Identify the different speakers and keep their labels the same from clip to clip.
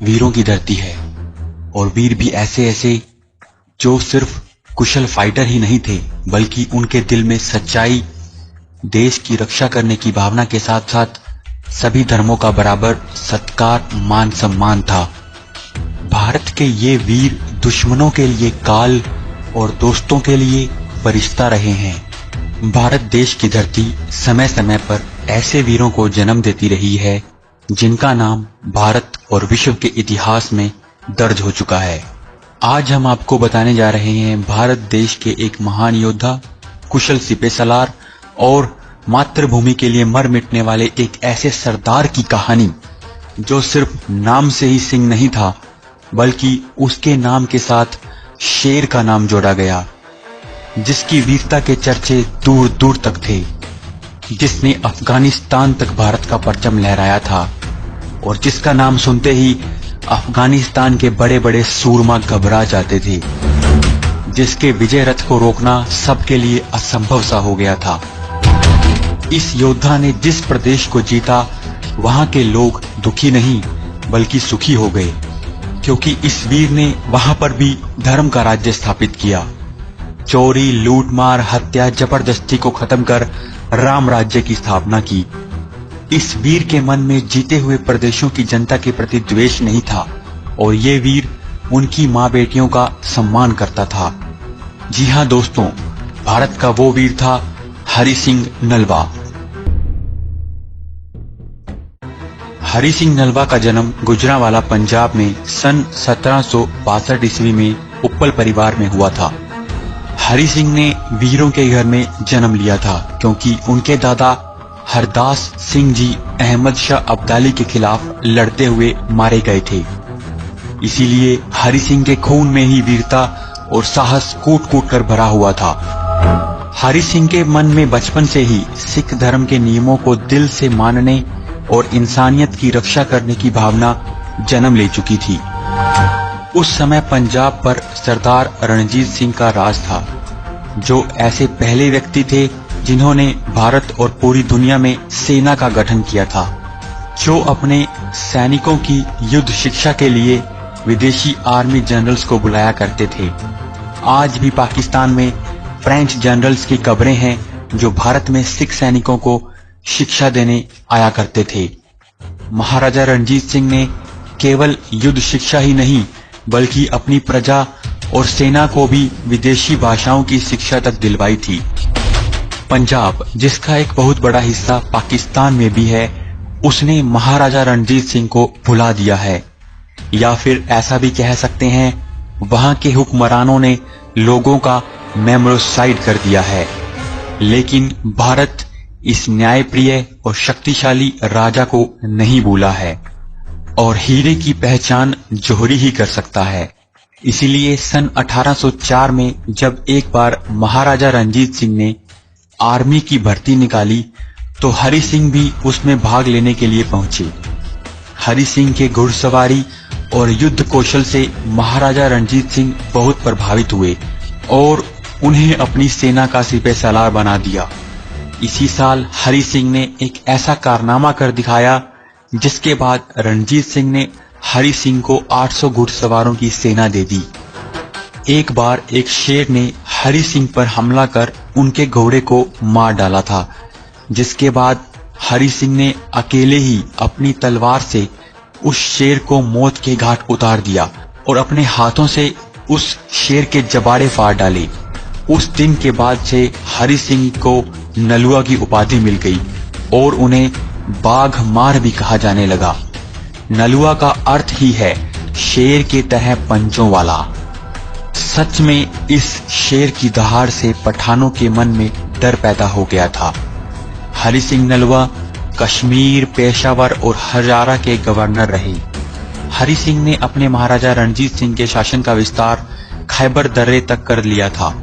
Speaker 1: वीरों की धरती है, और वीर भी ऐसे ऐसे जो सिर्फ कुशल फाइटर ही नहीं थे, बल्कि उनके दिल में सच्चाई, देश की रक्षा करने की भावना के साथ साथ सभी धर्मों का बराबर सत्कार, मान सम्मान था। भारत के ये वीर दुश्मनों के लिए काल और दोस्तों के लिए फरिश्ता रहे हैं। भारत देश की धरती समय समय पर ऐसे वीरों को जन्म देती रही है जिनका नाम भारत और विश्व के इतिहास में दर्ज हो चुका है। आज हम आपको बताने जा रहे हैं भारत देश के एक महान योद्धा, कुशल सिपहसालार और मातृभूमि के लिए मर मिटने वाले एक ऐसे सरदार की कहानी, जो सिर्फ नाम से ही सिंह नहीं था, बल्कि उसके नाम के साथ शेर का नाम जोड़ा गया, जिसकी वीरता के चर्चे दूर दूर तक थे, जिसने अफगानिस्तान तक भारत का परचम लहराया था और जिसका नाम सुनते ही अफगानिस्तान के बड़े बड़े सूरमा घबरा जाते थे, जिसके विजय रथ को रोकना सबके लिए असंभव सा हो गया था। इस योद्धा ने जिस प्रदेश को जीता, वहां के लोग दुखी नहीं बल्कि सुखी हो गए, क्योंकि इस वीर ने वहां पर भी धर्म का राज्य स्थापित किया। चोरी, लूटमार, हत्या, जबरदस्ती को खत्म कर राम राज्य की स्थापना की। इस वीर के मन में जीते हुए प्रदेशों की जनता के प्रति द्वेष नहीं था, और ये वीर उनकी मां बेटियों का सम्मान करता था। जी हां दोस्तों, भारत का वो वीर था हरि सिंह नलवा। हरि सिंह नलवा का जन्म गुजरांवाला पंजाब में सन 1762 ईस्वी में उप्पल परिवार में हुआ था। हरि सिंह ने वीरों के घर में जन्म लिया था, क्योंकि उनके दादा हरदास सिंह जी अहमद शाह अब्दाली के खिलाफ लड़ते हुए मारे गए थे। इसीलिए हरि सिंह के खून में ही वीरता और साहस कूट कूट कर भरा हुआ था। हरि सिंह के मन में बचपन से ही सिख धर्म के नियमों को दिल से मानने और इंसानियत की रक्षा करने की भावना जन्म ले चुकी थी। उस समय पंजाब पर सरदार रणजीत सिंह का राज था, जो ऐसे पहले व्यक्ति थे जिन्होंने भारत और पूरी दुनिया में सेना का गठन किया था, जो अपने सैनिकों की युद्ध शिक्षा के लिए विदेशी आर्मी जनरल्स को बुलाया करते थे। आज भी पाकिस्तान में फ्रेंच जनरल्स की कब्रें हैं, जो भारत में सिख सैनिकों को शिक्षा देने आया करते थे। महाराजा रणजीत सिंह ने केवल युद्ध शिक्षा ही नहीं, बल्कि अपनी प्रजा और सेना को भी विदेशी भाषाओं की शिक्षा तक दिलवाई थी। पंजाब, जिसका एक बहुत बड़ा हिस्सा पाकिस्तान में भी है, उसने महाराजा रणजीत सिंह को भुला दिया है, या फिर ऐसा भी कह सकते हैं वहां के हुक्मरानों ने लोगों का मेमोरिसाइड कर दिया है। लेकिन भारत इस न्यायप्रिय और शक्तिशाली राजा को नहीं भूला है, और हीरे की पहचान जौहरी ही कर सकता है। इसीलिए सन 1804 में जब एक बार महाराजा रणजीत सिंह ने आर्मी की भर्ती निकाली, तो हरि सिंह भी उसमें भाग लेने के लिए पहुंचे। हरि सिंह के घुड़सवारी और युद्ध कौशल से महाराजा रणजीत सिंह बहुत प्रभावित हुए और उन्हें अपनी सेना का सिपहसालार बना दिया। इसी साल हरि सिंह ने एक ऐसा कारनामा कर दिखाया, जिसके बाद रणजीत सिंह ने हरि सिंह को 800 घुड़सवारों की सेना दे दी। एक बार एक शेर ने हरि सिंह पर हमला कर उनके घोड़े को मार डाला था, जिसके बाद हरि सिंह ने अकेले ही अपनी तलवार से उस शेर को मौत के घाट उतार दिया और अपने हाथों से उस शेर के जबाड़े फाड़ डाले। उस दिन के बाद से हरि सिंह को नलुआ की उपाधि मिल गई और उन्हें बाघ मार भी कहा जाने लगा। नलुआ का अर्थ ही है शेर के तह पंजों वाला। सच में इस शेर की दहाड़ से पठानों के मन में डर पैदा हो गया था। हरि सिंह नलवा कश्मीर, पेशावर और हजारा के गवर्नर रहे। हरि सिंह ने अपने महाराजा रणजीत सिंह के शासन का विस्तार खैबर दर्रे तक कर लिया था।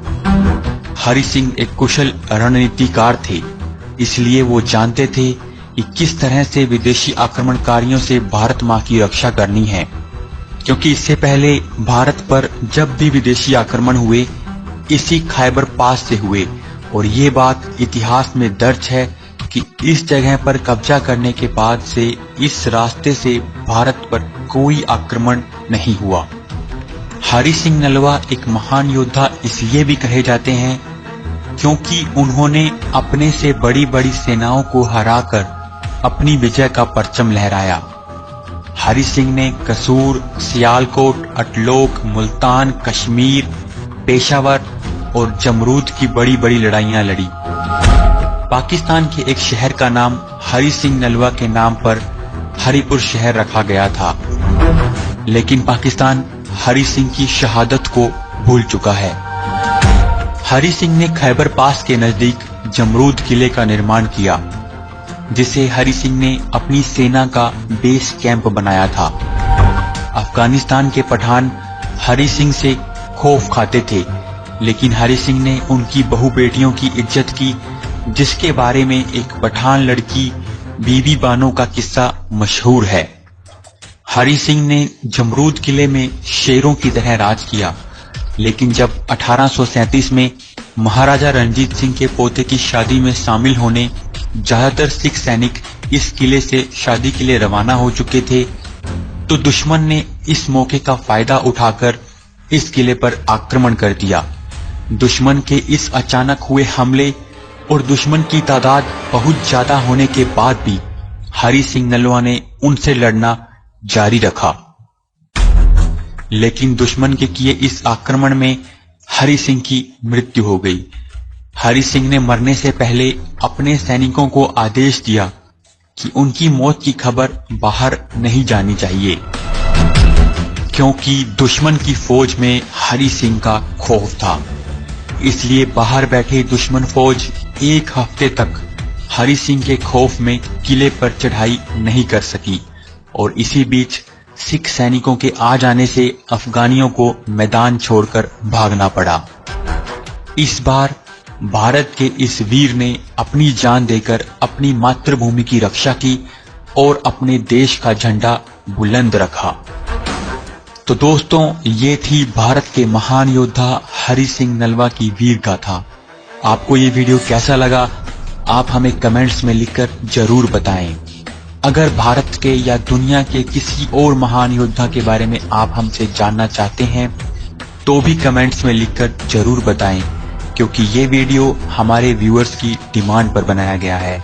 Speaker 1: हरि सिंह एक कुशल रणनीतिकार थे, इसलिए वो जानते थे कि किस तरह से विदेशी आक्रमणकारियों से भारत मां की रक्षा करनी है, क्योंकि इससे पहले भारत पर जब भी विदेशी आक्रमण हुए इसी खैबर पास से हुए, और ये बात इतिहास में दर्ज है कि इस जगह पर कब्जा करने के बाद से इस रास्ते से भारत पर कोई आक्रमण नहीं हुआ। हरि सिंह नलवा एक महान योद्धा इसलिए भी कहे जाते हैं क्योंकि उन्होंने अपने से बड़ी बड़ी सेनाओं को हराकर अपनी विजय का परचम लहराया। हरि सिंह ने कसूर, सियालकोट, अटलोक, मुल्तान, कश्मीर, पेशावर और जमरूद की बड़ी बड़ी लड़ाइयां लड़ी। पाकिस्तान के एक शहर का नाम हरि सिंह नलवा के नाम पर हरिपुर शहर रखा गया था, लेकिन पाकिस्तान हरि सिंह की शहादत को भूल चुका है। हरि सिंह ने खैबर पास के नजदीक जमरूद किले का निर्माण किया, जिसे हरि सिंह ने अपनी सेना का बेस कैंप बनाया था। अफगानिस्तान के पठान हरि सिंह से खौफ खाते थे, लेकिन हरि सिंह ने उनकी बहु बेटियों की इज्जत की, जिसके बारे में एक पठान लड़की बीबी बानो का किस्सा मशहूर है। हरि सिंह ने जमरूद किले में शेरों की तरह राज किया, लेकिन जब 1837 में महाराजा रणजीत सिंह के पोते की शादी में शामिल होने ज्यादातर सिख सैनिक इस किले से शादी के लिए रवाना हो चुके थे, तो दुश्मन ने इस मौके का फायदा उठाकर इस किले पर आक्रमण कर दिया। दुश्मन के इस अचानक हुए हमले और दुश्मन की तादाद बहुत ज्यादा होने के बाद भी हरि सिंह नलवा ने उनसे लड़ना जारी रखा, लेकिन दुश्मन के किए इस आक्रमण में हरि सिंह की मृत्यु हो गई। हरि सिंह ने मरने से पहले अपने सैनिकों को आदेश दिया कि उनकी मौत की खबर बाहर नहीं जानी चाहिए, क्योंकि दुश्मन की फौज में हरि सिंह का खौफ था। इसलिए बाहर बैठे दुश्मन फौज एक हफ्ते तक हरि सिंह के खौफ में किले पर चढ़ाई नहीं कर सकी, और इसी बीच सिख सैनिकों के आ जाने से अफगानियों को मैदान छोड़कर भागना पड़ा। इस बार भारत के इस वीर ने अपनी जान देकर अपनी मातृभूमि की रक्षा की और अपने देश का झंडा बुलंद रखा। तो दोस्तों, ये थी भारत के महान योद्धा हरि सिंह नलवा की वीर गाथा। आपको ये वीडियो कैसा लगा, आप हमें कमेंट्स में लिखकर जरूर बताएं। अगर भारत के या दुनिया के किसी और महान योद्धा के बारे में आप हमसे जानना चाहते हैं तो भी कमेंट्स में लिखकर जरूर बताएं, क्योंकि ये वीडियो हमारे व्यूअर्स की डिमांड पर बनाया गया है।